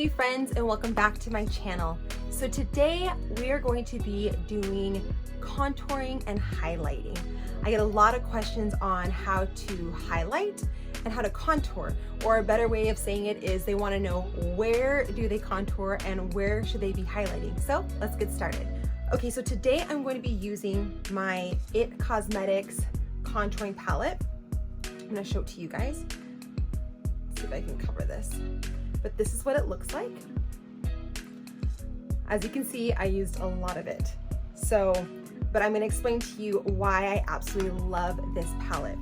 Hey friends, and welcome back to my channel. So today we are going to be doing contouring and highlighting. I get a lot of questions on how to highlight and how to contour, or a better way of saying it is they want to know where do they contour and where should they be highlighting. So let's get started. Okay, so today I'm going to be using my It Cosmetics contouring palette. I'm going to show it to you guys. Let's see if I can cover this. But this is what it looks like. As you can see, I used a lot of it. But I'm gonna explain to you why I absolutely love this palette.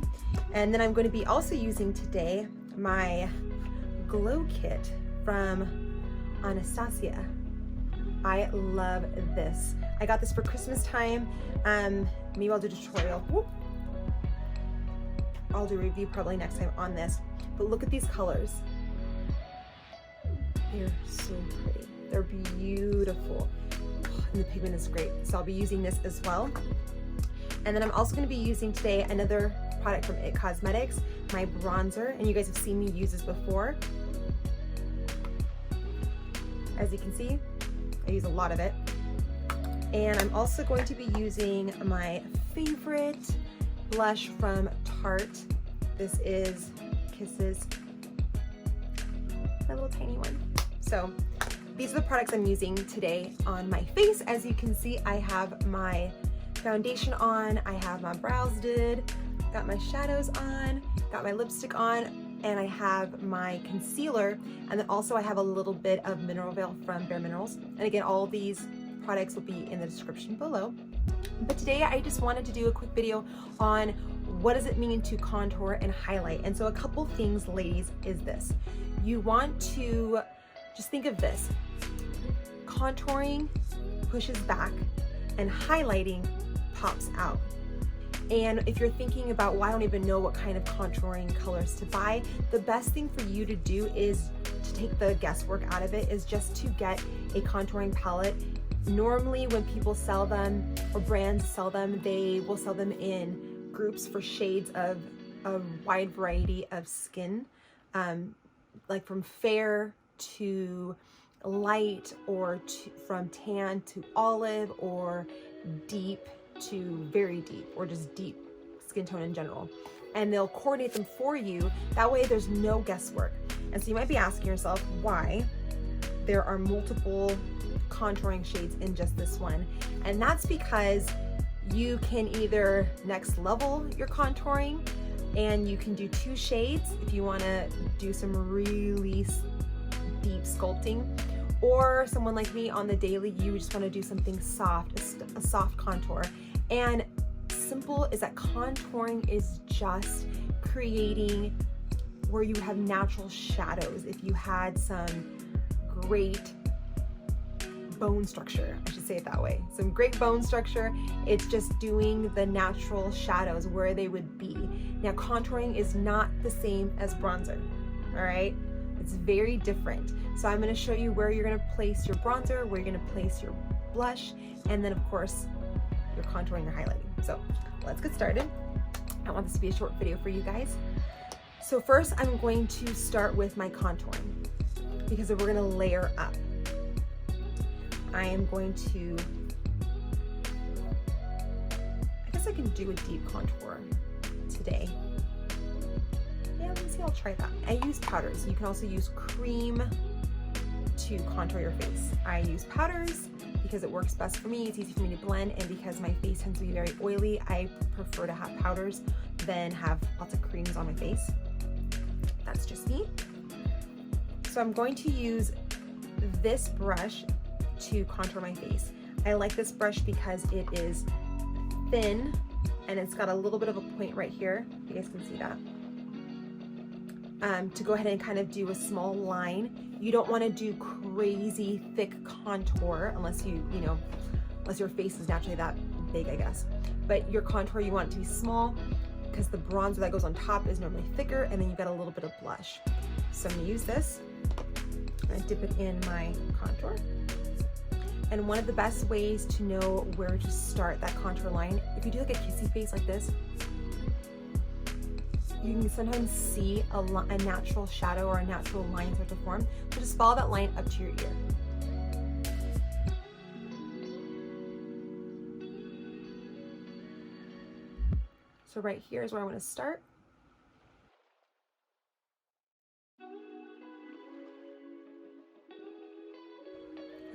And then I'm going to be also using today my glow kit from Anastasia. I love this. I got this for Christmas time. Maybe I'll do a tutorial. Whoop. I'll do a review probably next time on this. But look at these colors. They're so pretty. They're beautiful. And the pigment is great. So I'll be using this as well. And then I'm also going to be using today another product from It Cosmetics, my bronzer. And you guys have seen me use this before. As you can see, I use a lot of it. And I'm also going to be using my favorite blush from Tarte. This is Kisses, my little tiny one. So these are the products I'm using today on my face. As you can see, I have my foundation on, I have my brows did, got my shadows on, got my lipstick on, and I have my concealer. And then also I have a little bit of mineral veil from Bare Minerals. And again, all these products will be in the description below. But today I just wanted to do a quick video on what does it mean to contour and highlight. And so a couple things, ladies, is this. You want to just think of this. Contouring pushes back and highlighting pops out. And if you're thinking about, well, I don't even know what kind of contouring colors to buy, the best thing for you to do is to take the guesswork out of it, is just to get a contouring palette. Normally when people sell them or brands sell them, they will sell them in groups for shades of a wide variety of skin, like from fair to light, or from tan to olive, or deep to very deep, or just deep skin tone in general. And they'll coordinate them for you. That way there's no guesswork. And so you might be asking yourself why there are multiple contouring shades in just this one. And that's because you can either next level your contouring, and you can do 2 shades if you want to do some really deep sculpting, or someone like me on the daily, you just want to do something soft, a soft contour. And simple is that contouring is just creating where you have natural shadows. If you had some great bone structure, I should say it that way, some great bone structure, it's just doing the natural shadows where they would be. Now contouring is not the same as bronzer, all right? It's very different. So I'm going to show you where you're going to place your bronzer, where you're going to place your blush, and then of course your contouring or highlighting. So let's get started. I want this to be a short video for you guys. So first I'm going to start with my contouring, because we're going to layer up. I am going to, I guess I can do a deep contour today. Yeah, let me see, I'll try that. I use powders. You can also use cream to contour your face. I use powders because it works best for me. It's easy for me to blend, and because my face tends to be very oily, I prefer to have powders than have lots of creams on my face. That's just me. So I'm going to use this brush to contour my face. I like this brush because it is thin and it's got a little bit of a point right here. You guys can see that. To go ahead and kind of do a small line. You don't want to do crazy thick contour unless unless your face is naturally that big, I guess. But your contour, you want it to be small, because the bronzer that goes on top is normally thicker, and then you've got a little bit of blush. So I'm gonna use this and dip it in my contour. And one of the best ways to know where to start that contour line, if you do like a kissy face like this, you can sometimes see a natural shadow or a natural line start to form. So just follow that line up to your ear. So right here is where I want to start.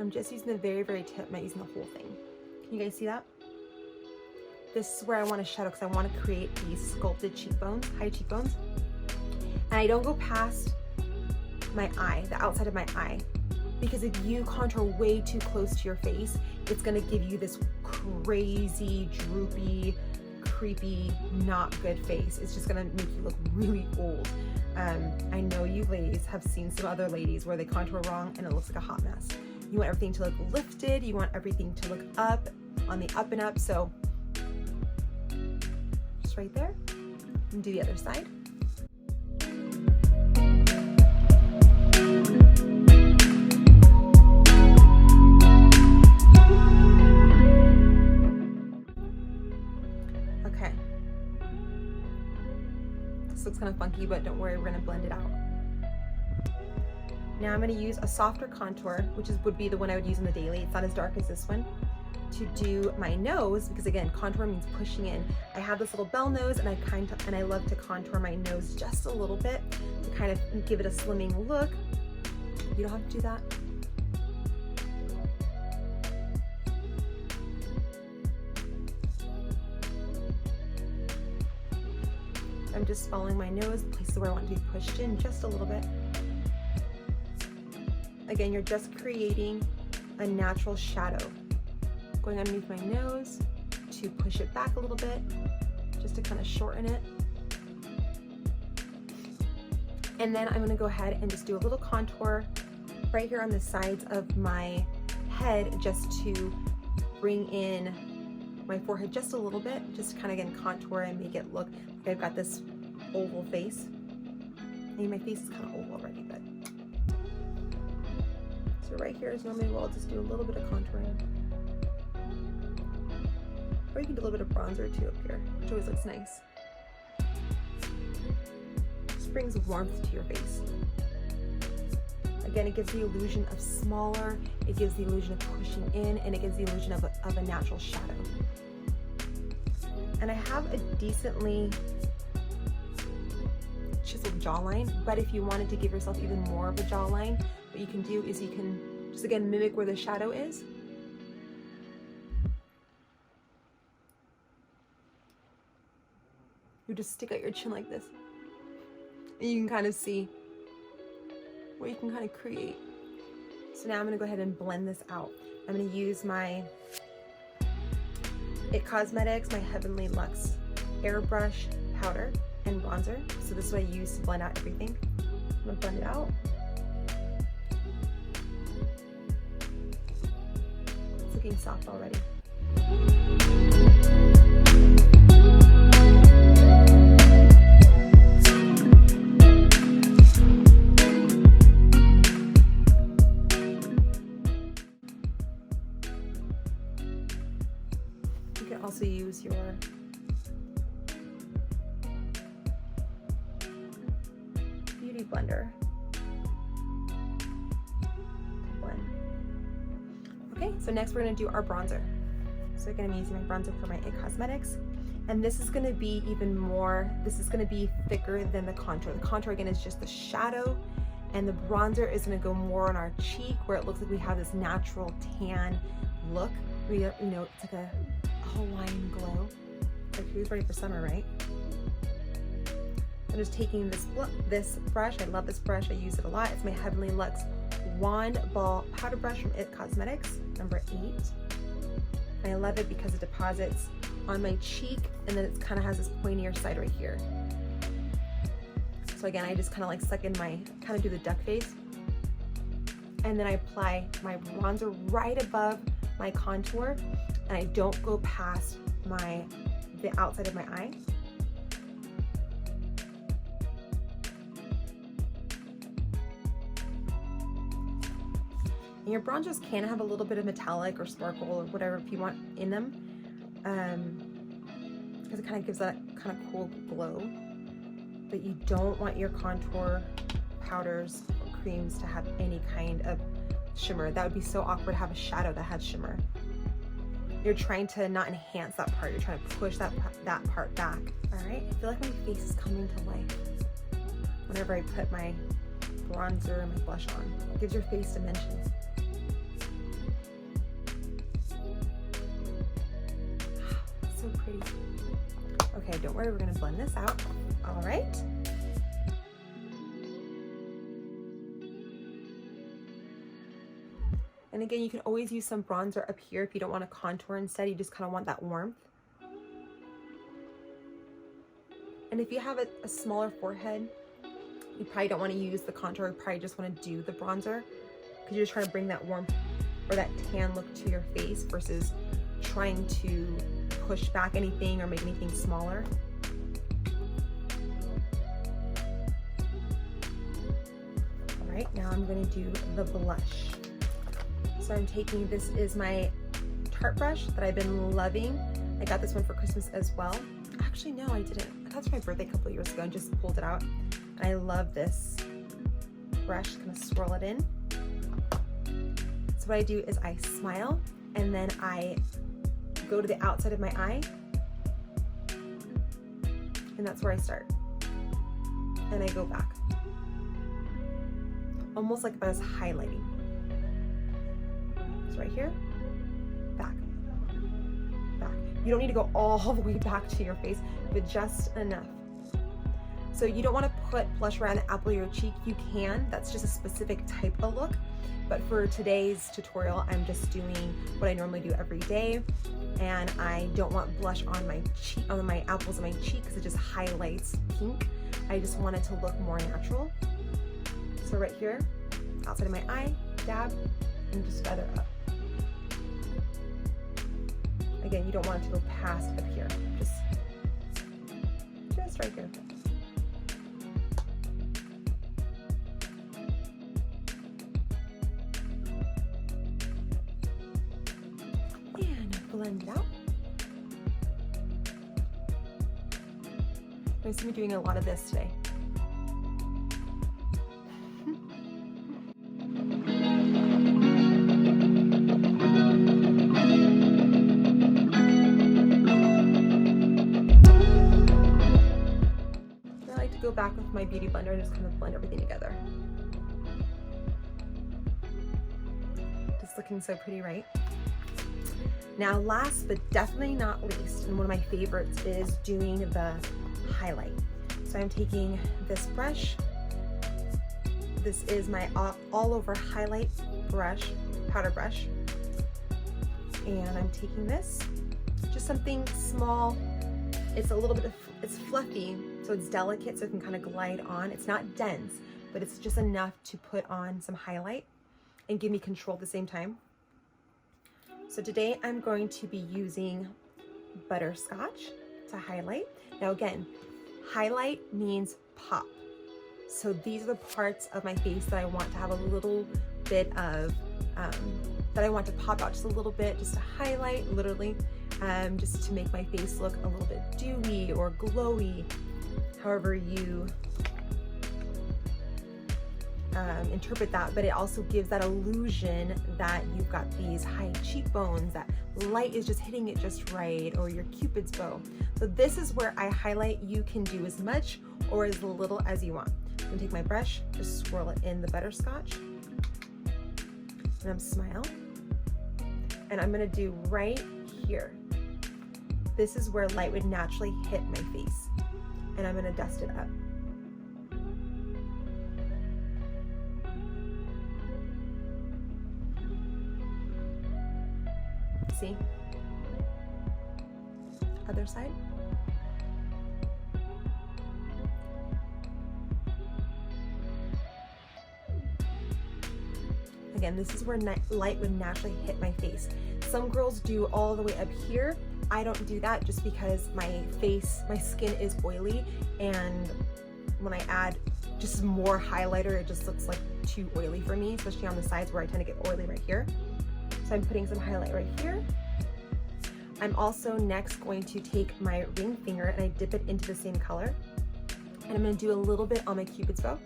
I'm just using the very, very tip, I'm not using the whole thing. Can you guys see that? This is where I want to shadow because I want to create these sculpted cheekbones, high cheekbones. And I don't go past my eye, the outside of my eye, because if you contour way too close to your face, it's going to give you this crazy, droopy, creepy, not good face. It's just going to make you look really old. I know you ladies have seen some other ladies where they contour wrong and it looks like a hot mess. You want everything to look lifted, you want everything to look up, on the up and up, so just right there, and do the other side. Okay. This looks kind of funky, but don't worry, we're gonna blend it out. Now I'm going to use a softer contour, which would be the one I would use in the daily. It's not as dark as this one, to do my nose, because again, contour means pushing in. I have this little bell nose, and I love to contour my nose just a little bit to kind of give it a slimming look. You don't have to do that. I'm just following my nose, the places where I want to be pushed in just a little bit. Again, you're just creating a natural shadow. Going underneath my nose to push it back a little bit, just to kind of shorten it. And then I'm gonna go ahead and just do a little contour right here on the sides of my head, just to bring in my forehead just a little bit, just to kind of again contour and make it look like I've got this oval face. I mean, my face is kind of oval already, but. So right here is normally where I'll just do a little bit of contouring. Or you can do a little bit of bronzer too up here, which always looks nice. Just brings warmth to your face. Again, it gives the illusion of smaller, it gives the illusion of pushing in, and it gives the illusion of a natural shadow. And I have a decently chiseled jawline, but if you wanted to give yourself even more of a jawline, what you can do is you can just again mimic where the shadow is. You just stick out your chin like this, and you can kind of see where you can kind of create. So now I'm gonna go ahead and blend this out. I'm gonna use my It Cosmetics, my Heavenly Luxe Airbrush powder and bronzer. So this is what I use to blend out everything. I'm gonna blend it out. It's looking soft already. You can also use your beauty blender to blend. Okay, so next we're gonna do our bronzer. So again, I'm using my bronzer for my It Cosmetics. And this is gonna be even more, this is gonna be thicker than the contour. The contour again is just the shadow, and the bronzer is gonna go more on our cheek where it looks like we have this natural tan look. You know, it's like a Hawaiian glow. Like who's ready for summer, right? I'm just taking this brush. I love this brush. I use it a lot. It's my Heavenly Luxe Wand Ball Powder Brush from It Cosmetics, number 8. And I love it because it deposits on my cheek, and then it kind of has this pointier side right here. So again, I just kind of like suck in my, kind of do the duck face. And then I apply my bronzer right above my contour, and I don't go past the outside of my eye. And your bronzers can have a little bit of metallic or sparkle or whatever if you want in them, because it kind of gives that kind of cool glow. but you don't want your contour powders or creams to have any kind of shimmer. That would be so awkward to have a shadow that had shimmer. You're trying to not enhance that part, you're trying to push that part back. All right, I feel like my face is coming to life whenever I put my bronzer and my blush on. It gives your face dimensions. So pretty. Okay, don't worry, we're gonna blend this out. All right. And again, you can always use some bronzer up here if you don't want to contour instead, you just kind of want that warmth. And if you have a smaller forehead, you probably don't want to use the contour, you probably just want to do the bronzer because you're just trying to bring that warmth or that tan look to your face versus trying to push back anything or make anything smaller. All right, now I'm going to do the blush. So I'm taking, this is my Tarte brush that I've been loving. I got this one for Christmas as well. Actually, no, I didn't. I got it for my birthday a couple of years ago and just pulled it out. And I love this brush, kind of swirl it in. So what I do is I smile and then I go to the outside of my eye. And that's where I start. And I go back. Almost like if I was highlighting. Right here, back, back. You don't need to go all the way back to your face, but just enough. So you don't want to put blush around the apple of your cheek. You can, that's just a specific type of look. But for today's tutorial, I'm just doing what I normally do every day. And I don't want blush on my cheek, on my apples of my cheek, because it just highlights pink. I just want it to look more natural. So right here, outside of my eye, dab, and just feather up. Again, you don't want it to go past up here, just right here. And blend it out. I'm going to be doing a lot of this today. Go back with my beauty blender and just kind of blend everything together. Just looking so pretty, right? Now last but definitely not least, and one of my favorites, is doing the highlight. So I'm taking this brush. This is my all over highlight brush, powder brush. And I'm taking this, just something small. It's a little bit of, it's fluffy, so it's delicate, so it can kind of glide on. It's not dense, but it's just enough to put on some highlight and give me control at the same time. So today I'm going to be using butterscotch to highlight. Now again, highlight means pop. So these are the parts of my face that I want to have a little bit of, that I want to pop out just a little bit, just to highlight, literally. Just to make my face look a little bit dewy or glowy, however you interpret that, but it also gives that illusion that you've got these high cheekbones, that light is just hitting it just right, or your Cupid's bow. So this is where I highlight. You can do as much or as little as you want. I'm gonna take my brush, just swirl it in the butterscotch, and I'm smile, and I'm gonna do right here. This is where light would naturally hit my face, and I'm gonna dust it up. See? Other side. Again, this is where light would naturally hit my face. Some girls do all the way up here. I don't do that just because my skin is oily, and when I add just more highlighter, it just looks like too oily for me, especially on the sides where I tend to get oily right here. So I'm putting some highlight right here. I'm also next going to take my ring finger and I dip it into the same color. And I'm gonna do a little bit on my Cupid's bow,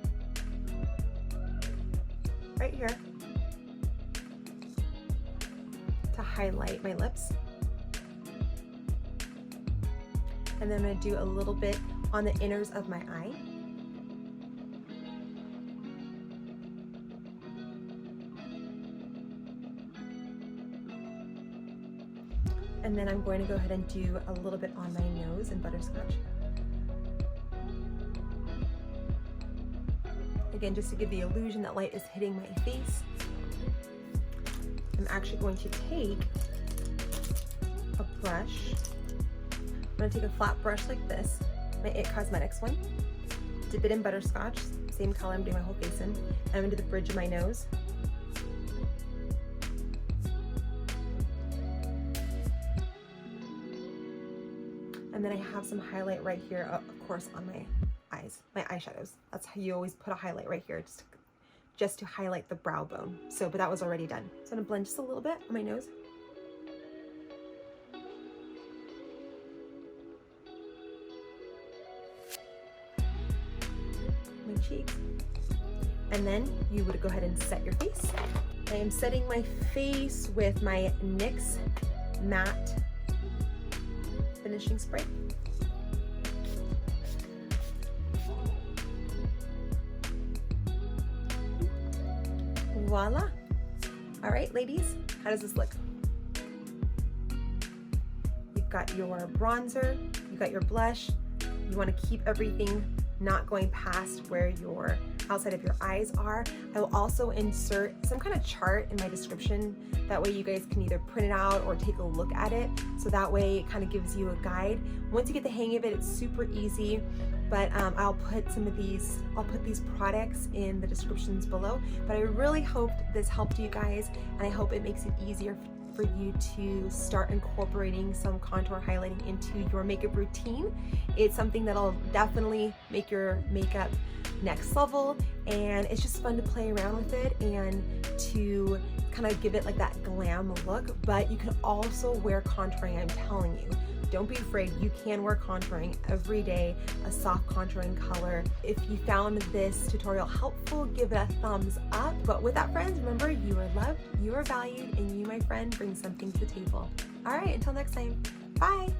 right here, to highlight my lips. And then I'm gonna do a little bit on the inners of my eye. And then I'm going to go ahead and do a little bit on my nose in butterscotch. Again, just to give the illusion that light is hitting my face. I'm actually going to take a brush. I'm going to take a flat brush like this, my It Cosmetics one, dip it in butterscotch, same color I'm doing my whole face in, and I'm going to do the bridge of my nose. And then I have some highlight right here, of course, on my eyes, my eyeshadows. That's how you always put a highlight right here, just to highlight the brow bone. So, but that was already done. So I'm gonna blend just a little bit on my nose. My cheeks. And then you would go ahead and set your face. I am setting my face with my NYX matte finishing spray. Voila. All right, ladies, how does this look? You've got your bronzer, you've got your blush. You want to keep everything not going past where your outside of your eyes are. I will also insert some kind of chart in my description. That way you guys can either print it out or take a look at it. So that way it kind of gives you a guide. Once you get the hang of it, it's super easy. But I'll put these products in the descriptions below. But I really hoped this helped you guys, and I hope it makes it easier for you to start incorporating some contour highlighting into your makeup routine. It's something that'll definitely make your makeup next level, and it's just fun to play around with it and to kind of give it like that glam look. But you can also wear contouring, I'm telling you. Don't be afraid, you can wear contouring every day, a soft contouring color. If you found this tutorial helpful, give it a thumbs up. But with that, friends, remember, you are loved, you are valued, and you, my friend, bring something to the table. All right, until next time, bye.